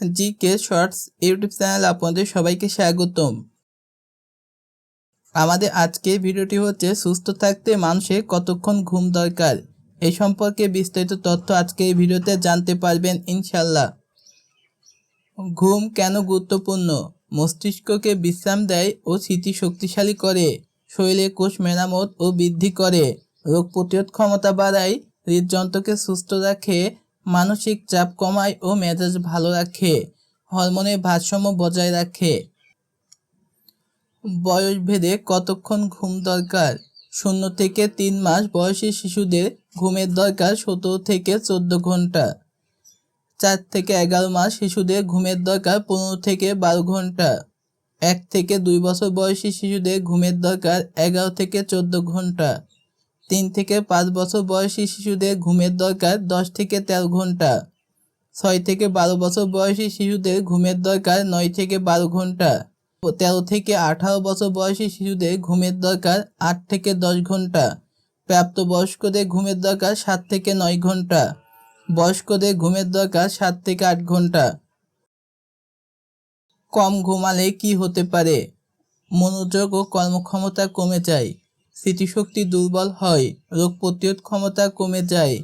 GK shorts YouTube channel আপনাদের সবাইকে স্বাগতম। আমাদের আজকের ভিডিওটি হচ্ছে সুস্থ থাকতে মানুষের কতক্ষণ ঘুম দরকার। এই সম্পর্কে বিস্তারিত তথ্য আজকে এই ভিডিওতে জানতে পারবেন ইনশাল্লাহ। ঘুম কেন গুরুত্বপূর্ণ? মস্তিষ্ককে বিশ্রাম দেয় ও স্মৃতি শক্তিশালী করে, শরীরে কোষ মেরামত ও বৃদ্ধি করে, রোগ প্রতিরোধ ক্ষমতা বাড়ায়, হৃদযন্ত্রকে সুস্থ রাখে, মানসিক চাপ কমায় ও মেজাজ ভালো রাখে, হরমোনের ভারসাম্য বজায় রাখে। বয়স ভেদে কতক্ষণ ঘুম দরকার? 0 থেকে 3 মাস বয়সী শিশুদের ঘুমের দরকার 17 থেকে 14 ঘন্টা। 4 থেকে 11 মাস শিশুদের ঘুমের দরকার 15 থেকে 12 ঘন্টা। 1 থেকে 2 বছর বয়সী শিশুদের ঘুমের দরকার 11 থেকে 14 ঘন্টা। 3 থেকে 5 বছর বয়সী শিশুদের ঘুমের দরকার 10 থেকে 13 ঘন্টা। 6 থেকে 12 বছর বয়সী শিশুদের ঘুমের দরকার 9 থেকে 12 ঘন্টা। 13 থেকে 18 বছর বয়সী শিশুদের ঘুমের দরকার 8 থেকে 10 ঘন্টা। প্রাপ্তবয়স্কদের ঘুমের দরকার 7 থেকে 9 ঘন্টা। বয়স্কদের ঘুমের দরকার 7 থেকে 8 ঘন্টা। কম ঘুমালে কি হতে পারে? মনোযোগ ও কর্মক্ষমতা কমে যায়, স্মৃতিশক্তি দুর্বল হয়, রোগ প্রতিরোধ ক্ষমতা কমে যায়,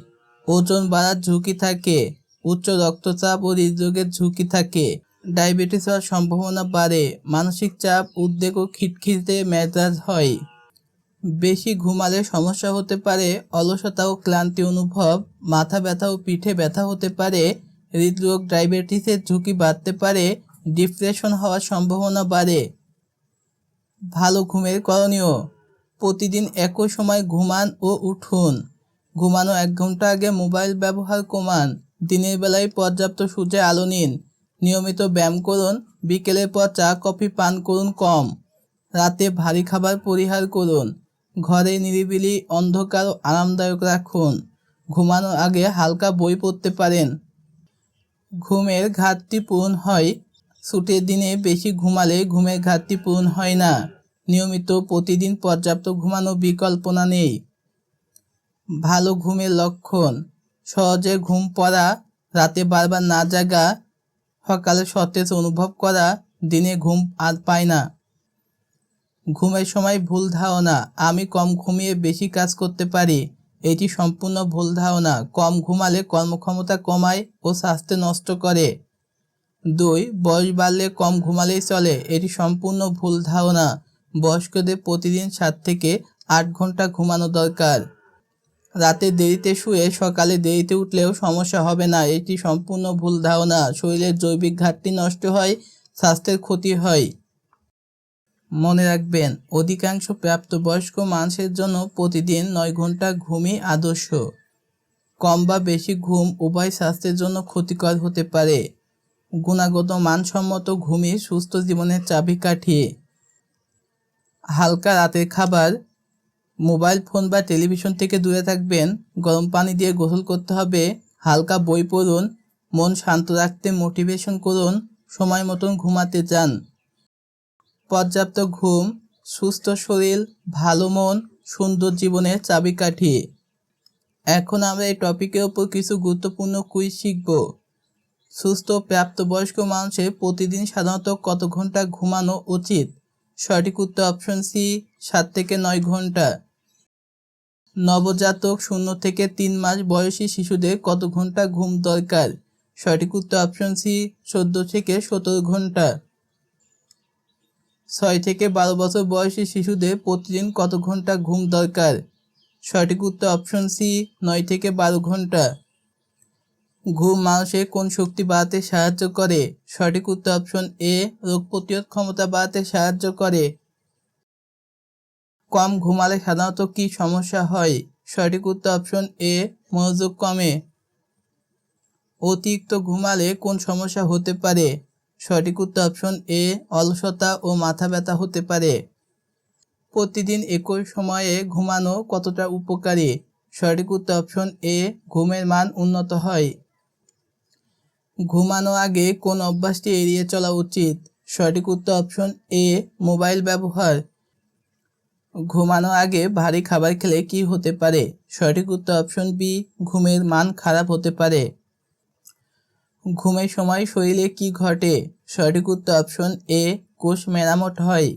ওজন বাড়ার ঝুঁকি থাকে, উচ্চ রক্তচাপ ও হৃদরোগের ঝুঁকি থাকে, ডায়াবেটিস হওয়ার সম্ভাবনা বাড়ে, মানসিক চাপ, উদ্বেগ ও খিটখিটে মেজাজ হয়। বেশি ঘুমালে সমস্যা হতে পারে অলসতা ও ক্লান্তি অনুভব, মাথা ব্যথা ও পিঠে ব্যথা হতে পারে, হৃদরোগ, ডায়াবেটিসের ঝুঁকি বাড়তে পারে, ডিপ্রেশন হওয়ার সম্ভাবনা বাড়ে। ভালো ঘুমের করণীয়: প্রতিদিন একই সময় ঘুমান ও উঠুন। ঘুমানো 1 ঘন্টা আগে মোবাইল ব্যবহার কমান। দিনের বেলায় পর্যাপ্ত সূর্যের আলো নিন। নিয়মিত ব্যায়াম করুন। বিকেলের পর চা কফি পান করুন কম। রাতে ভারী খাবার পরিহার করুন। ঘরে নিরিবিলি, অন্ধকার ও আরামদায়ক রাখুন। ঘুমানোর আগে হালকা বই পড়তে পারেন। ঘুমের ঘাটতি পূরণ হয়। ছুটির দিনে বেশি ঘুমালে ঘুমের ঘাটতি পূরণ হয় না। নিয়মিত প্রতিদিন পর্যাপ্ত ঘুমানোর বিকল্পনা নেই। ভালো ঘুমের লক্ষণ: সহজে ঘুম পড়া, রাতে বারবার না জাগা, সকালে সতেজ অনুভব করা, দিনে ঘুম আর পায় না। ঘুমের সময় ভুল ধারণা: আমি কম ঘুমিয়ে বেশি কাজ করতে পারি। এটি সম্পূর্ণ ভুল ধারণা। কম ঘুমালে কর্মক্ষমতা কমায় ও স্বাস্থ্য নষ্ট করে। 2. বয়স বাড়লে কম ঘুমালেই চলে। এটি সম্পূর্ণ ভুল ধারণা। বয়স্কদের প্রতিদিন 7 থেকে 8 ঘন্টা ঘুমানো দরকার। রাতে দেরিতে শুয়ে সকালে দেরিতে উঠলেও সমস্যা হবে না। এটি সম্পূর্ণ ভুল ধারণা। শরীরের জৈবিক ঘাটতি নষ্ট হয়, স্বাস্থ্যের ক্ষতি হয়। মনে রাখবেন, অধিকাংশ প্রাপ্তবয়স্ক মানুষের জন্য প্রতিদিন 9 ঘন্টা ঘুমই আদর্শ। কম বা বেশি ঘুম উভয় স্বাস্থ্যের জন্য ক্ষতিকর হতে পারে। গুণগত মানসম্মত ঘুমই সুস্থ জীবনের চাবিকাঠি। হালকা রাতের খাবার: মোবাইল ফোন বা টেলিভিশন থেকে দূরে থাকবেন। গরম পানি দিয়ে গোসল করতে হবে। হালকা বই পড়ুন। মন শান্ত রাখতে মোটিভেশন করুন। সময় মতন ঘুমাতে যান। পর্যাপ্ত ঘুম সুস্থ শরীর, ভালো মন, সুন্দর জীবনের চাবিকাঠি। এখন আমরা এই টপিকের উপর কিছু গুরুত্বপূর্ণ কুইজ শিখব। সুস্থ প্রাপ্তবয়স্ক মানুষের প্রতিদিন সাধারণত কত ঘন্টা ঘুমানো উচিত? সঠিক উত্তর অপশন সি, 7 থেকে 9 ঘন্টা। নবজাতক 0 থেকে 3 মাস বয়সী শিশুদের কত ঘন্টা ঘুম দরকার? সঠিক উত্তর অপশন সি, 14 থেকে 17 ঘন্টা। 6 থেকে 12 বছর বয়সী শিশুদের প্রতিদিন কত ঘন্টা ঘুম দরকার? সঠিক উত্তর অপশন সি, 9 থেকে 12 ঘন্টা। ঘুম মানুষের কোন শক্তি বাড়াতে সাহায্য করে? সঠিক উত্তর অপশন এ, রোগ প্রতিরোধ ক্ষমতা বাড়াতে সাহায্য করে। কম ঘুমালে সাধারণত কী সমস্যা হয়? সঠিক উত্তর অপশন এ, মনোযোগ কমে। অতিরিক্ত ঘুমালে কোন সমস্যা হতে পারে? সঠিক উত্তর অপশন এ, অলসতা ও মাথা ব্যথা হতে পারে। প্রতিদিন একই সময়ে ঘুমানো কতটা উপকারী? সঠিক উত্তর অপশন এ, ঘুমের মান উন্নত হয়। ঘুমানো আগে কোন অভ্যাসটি এড়িয়ে চলা উচিত? সঠিক উত্তর অপশন এ, মোবাইল ব্যবহার। ঘুমানোর আগে ভারী খাবার খেলে কি হতে পারে? সঠিক উত্তর অপশন বি, ঘুমের মান খারাপ হতে পারে। ঘুমের সময় শরীরে কি ঘটে? সঠিক উত্তর অপশন এ, কোষ মেরামত হয়।